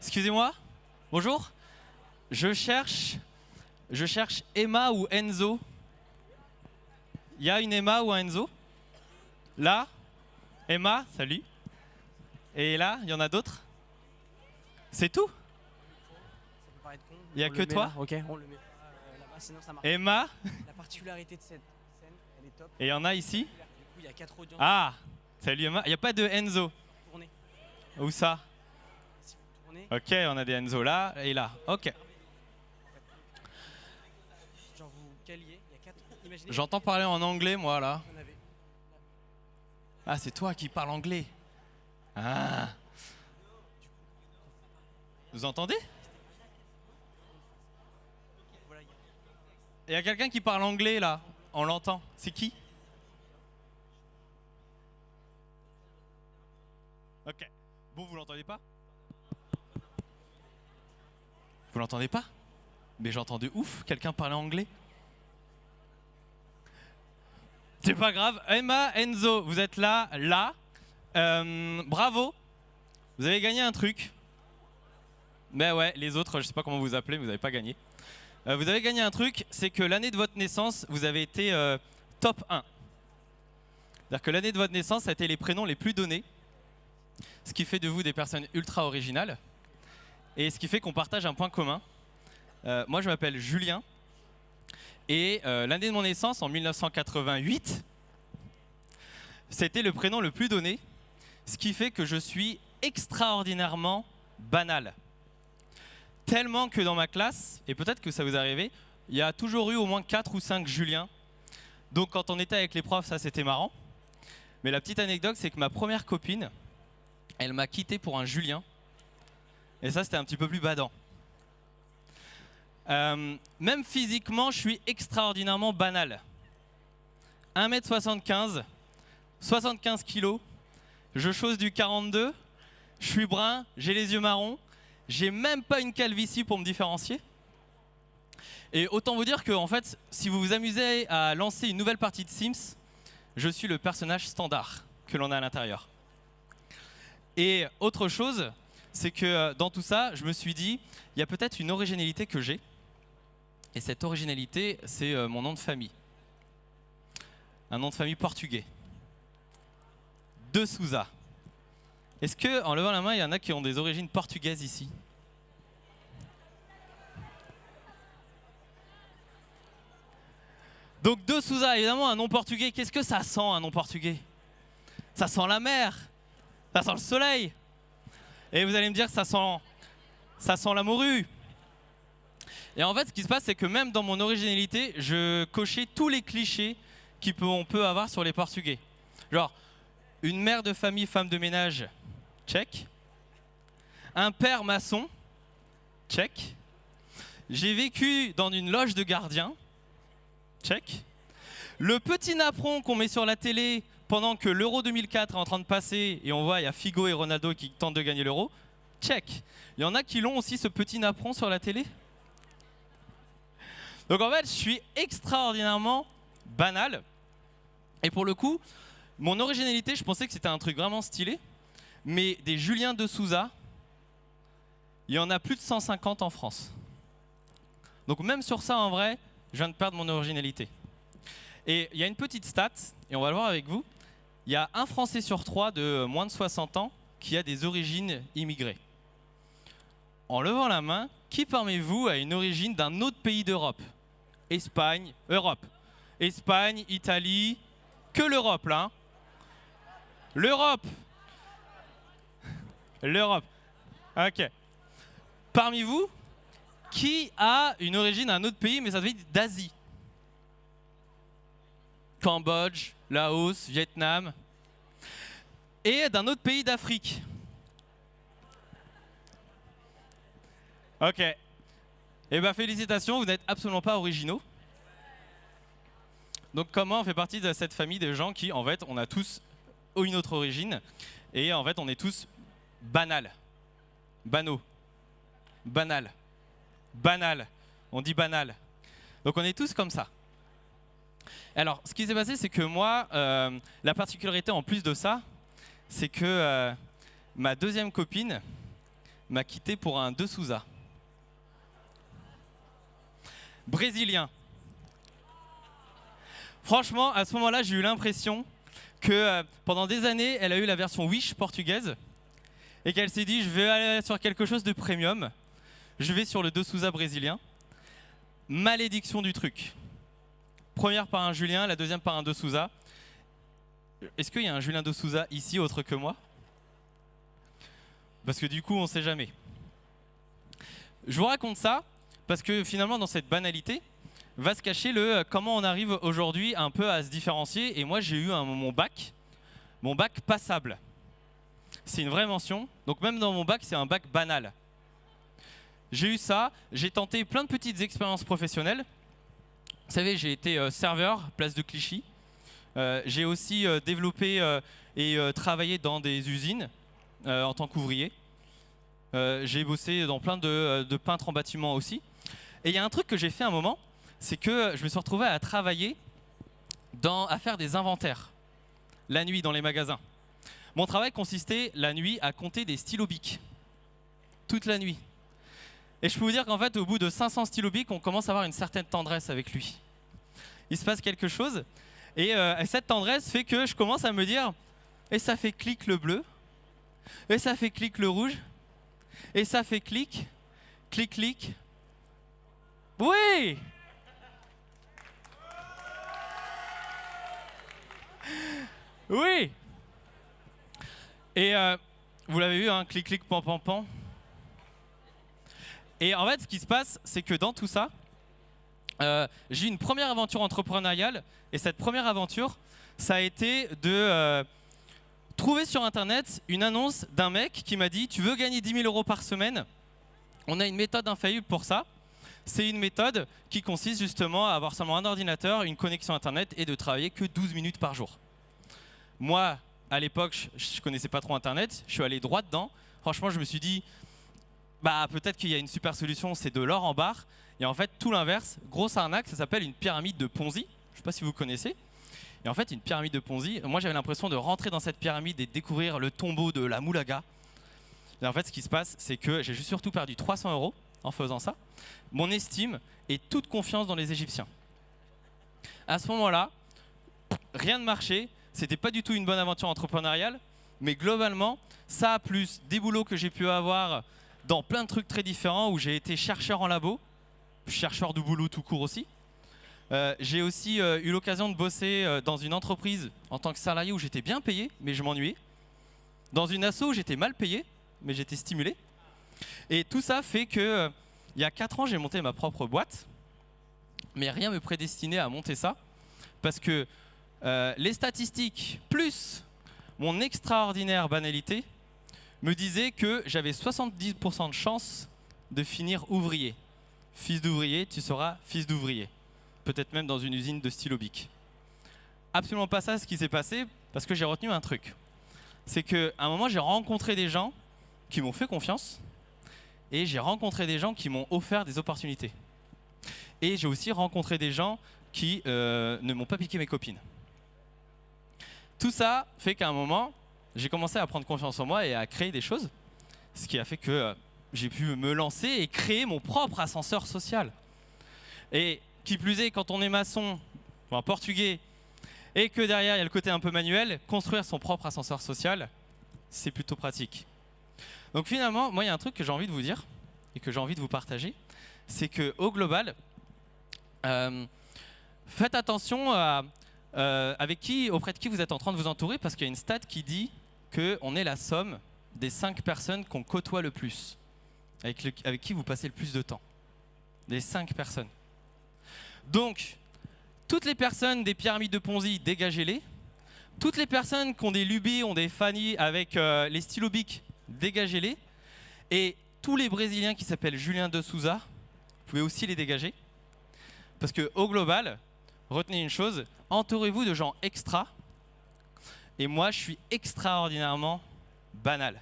Excusez-moi. Bonjour. Je cherche Emma ou Enzo. Il y a une Emma ou un Enzo? Là? Emma, salut. Et là, il y en a d'autres? C'est tout? Il n'y a que toi? Ok, on le met là-bas, sinon ça marche. Emma? La particularité de cette scène, elle est top. Et il y en a ici? Du coup, il y a 4 audiences. Ah! Salut Emma. Il n'y a pas de Enzo? Tournez. Où ça? Si vous tournez, Ok, on a des Enzo là et là. Ok. genre vous caliez, il y a 4. Imaginez. J'entends parler en anglais, moi, là. On avait. Ah, c'est toi qui parles anglais. Ah. Vous entendez? Voilà, Il y a quelqu'un qui parle anglais, là. On l'entend. C'est qui? Ok. Bon, vous l'entendez pas? Vous l'entendez pas? Mais j'entends de ouf, quelqu'un parlait anglais. C'est pas grave. Emma, Enzo, vous êtes là. Bravo. Vous avez gagné un truc. Mais ouais, les autres, je sais pas comment vous appelez, vous n'avez pas gagné. Vous avez gagné un truc, c'est que l'année de votre naissance, vous avez été top 1. C'est-à-dire que l'année de votre naissance, ça a été les prénoms les plus donnés. Ce qui fait de vous des personnes ultra originales. Et ce qui fait qu'on partage un point commun. Moi, je m'appelle Julien. Et l'année de mon naissance, en 1988, c'était le prénom le plus donné. Ce qui fait que je suis extraordinairement banal. Tellement que dans ma classe, et peut-être que ça vous est arrivé, il y a toujours eu au moins 4 ou 5 Julien. Donc quand on était avec les profs, ça c'était marrant. Mais la petite anecdote, c'est que ma première copine, elle m'a quitté pour un Julien. Et ça, c'était un petit peu plus badant. Même physiquement, je suis extraordinairement banal. 1m75, 75 kg, je chausse du 42, je suis brun, j'ai les yeux marrons, j'ai même pas une calvitie pour me différencier. Et autant vous dire que, en fait, si vous vous amusez à lancer une nouvelle partie de Sims, je suis le personnage standard que l'on a à l'intérieur. Et autre chose, c'est que dans tout ça, je me suis dit, il y a peut-être une originalité que j'ai. Et cette originalité, c'est mon nom de famille. Un nom de famille portugais. De Souza. Est-ce que, en levant la main, il y en a qui ont des origines portugaises ici? Donc De Souza, évidemment, un nom portugais. Qu'est-ce que ça sent, un nom portugais? Ça sent la mer. Ça sent le soleil. Et vous allez me dire que ça sent la morue. Et en fait, ce qui se passe, c'est que même dans mon originalité, je cochais tous les clichés qu'on peut avoir sur les Portugais. Genre, une mère de famille, femme de ménage, check. Un père maçon, check. J'ai vécu dans une loge de gardien, check. Le petit napperon qu'on met sur la télé pendant que l'Euro 2004 est en train de passer et on voit il y a Figo et Ronaldo qui tentent de gagner l'Euro, check. Il y en a qui l'ont aussi, ce petit napperon sur la télé. Donc en fait, je suis extraordinairement banal. Et pour le coup, mon originalité, je pensais que c'était un truc vraiment stylé. Mais des Julien de Souza, il y en a plus de 150 en France. Donc même sur ça, en vrai, je viens de perdre mon originalité. Et il y a une petite stat, et on va le voir avec vous. Il y a un Français sur 3 de moins de 60 ans qui a des origines immigrées. En levant la main, qui parmi vous a une origine d'un autre pays d'Europe? Espagne, Europe. Espagne, Italie, que l'Europe là. Hein. L'Europe. L'Europe. Ok. Parmi vous, qui a une origine d'un autre pays, mais ça devait être d'Asie? Cambodge, Laos, Vietnam. Et d'un autre pays d'Afrique. Ok. Eh bien, félicitations, vous n'êtes absolument pas originaux. Donc, comment on fait partie de cette famille de gens qui, en fait, on a tous une autre origine et en fait, on est tous banals. Banaux. Banal. Banal. On dit banal. Donc, on est tous comme ça. Alors, ce qui s'est passé, c'est que moi, la particularité en plus de ça, c'est que ma deuxième copine m'a quitté pour un De Souza. Brésilien. Franchement, à ce moment-là, j'ai eu l'impression que pendant des années, elle a eu la version Wish portugaise et qu'elle s'est dit, je vais aller sur quelque chose de premium. Je vais sur le De Souza brésilien. Malédiction du truc. Première par un Julien, la deuxième par un De Souza. Est-ce qu'il y a un Julien De Souza ici autre que moi? Parce que du coup, on ne sait jamais. Je vous raconte ça parce que finalement, dans cette banalité, va se cacher le comment on arrive aujourd'hui un peu à se différencier. Et moi, j'ai eu mon bac passable. C'est une vraie mention. Donc même dans mon bac, c'est un bac banal. J'ai eu ça, j'ai tenté plein de petites expériences professionnelles. Vous savez, j'ai été serveur, place de Clichy. J'ai aussi développé et travaillé dans des usines en tant qu'ouvrier. J'ai bossé dans plein de peintres en bâtiment aussi. Et il y a un truc que j'ai fait à un moment, c'est que je me suis retrouvé à travailler à faire des inventaires la nuit dans les magasins. Mon travail consistait la nuit à compter des stylos bics. Toute la nuit. Et je peux vous dire qu'en fait, au bout de 500 stylos bics, on commence à avoir une certaine tendresse avec lui. Il se passe quelque chose. Et cette tendresse fait que je commence à me dire, et ça fait clic le bleu, et ça fait clic le rouge, et ça fait clic, clic, clic. Oui! Oui! Et vous l'avez vu, hein, clic, clic, pan, pan, pan. Et en fait, ce qui se passe, c'est que dans tout ça, j'ai eu une première aventure entrepreneuriale. Et cette première aventure, ça a été de trouver sur Internet une annonce d'un mec qui m'a dit « Tu veux gagner 10 000 € par semaine ? On a une méthode infaillible pour ça. C'est une méthode qui consiste justement à avoir seulement un ordinateur, une connexion Internet et de travailler que 12 minutes par jour. » Moi, à l'époque, je ne connaissais pas trop Internet. Je suis allé droit dedans. Franchement, je me suis dit bah, peut-être qu'il y a une super solution, c'est de l'or en barre. Et en fait, tout l'inverse, grosse arnaque, ça s'appelle une pyramide de Ponzi. Je ne sais pas si vous connaissez. Et en fait, une pyramide de Ponzi, moi j'avais l'impression de rentrer dans cette pyramide et de découvrir le tombeau de la moulaga. Et en fait, ce qui se passe, c'est que j'ai surtout perdu 300 € en faisant ça. Mon estime et toute confiance dans les Égyptiens. À ce moment-là, rien ne marchait. C'était pas du tout une bonne aventure entrepreneuriale. Mais globalement, ça plus des boulots que j'ai pu avoir dans plein de trucs très différents où j'ai été chercheur en labo, chercheur de boulot tout court aussi. J'ai aussi eu l'occasion de bosser dans une entreprise en tant que salarié où j'étais bien payé, mais je m'ennuyais. Dans une asso où j'étais mal payé, mais j'étais stimulé. Et tout ça fait que il y a 4 ans, j'ai monté ma propre boîte, mais rien ne me prédestinait à monter ça, parce que les statistiques plus mon extraordinaire banalité me disaient que j'avais 70% de chance de finir ouvrier. Fils d'ouvrier, tu seras fils d'ouvrier. Peut-être même dans une usine de stylo bic. Absolument pas ça ce qui s'est passé, parce que j'ai retenu un truc. C'est qu'à un moment, j'ai rencontré des gens qui m'ont fait confiance, et j'ai rencontré des gens qui m'ont offert des opportunités. Et j'ai aussi rencontré des gens qui ne m'ont pas piqué mes copines. Tout ça fait qu'à un moment, j'ai commencé à prendre confiance en moi et à créer des choses, ce qui a fait que j'ai pu me lancer et créer mon propre ascenseur social. Et qui plus est, quand on est maçon, ou un portugais, et que derrière il y a le côté un peu manuel, construire son propre ascenseur social, c'est plutôt pratique. Donc finalement, moi il y a un truc que j'ai envie de vous dire et que j'ai envie de vous partager, c'est qu'au global, faites attention à auprès de qui vous êtes en train de vous entourer, parce qu'il y a une stat qui dit qu'on est la somme des 5 personnes qu'on côtoie le plus, avec qui vous passez le plus de temps. Les 5 personnes. Donc, toutes les personnes des pyramides de Ponzi, dégagez-les. Toutes les personnes qui ont des lubies, ont des fannies avec les stylos bic, dégagez-les. Et tous les Brésiliens qui s'appellent Julien De Souza, vous pouvez aussi les dégager. Parce qu'au global, retenez une chose, entourez-vous de gens extra. Et moi, je suis extraordinairement banal.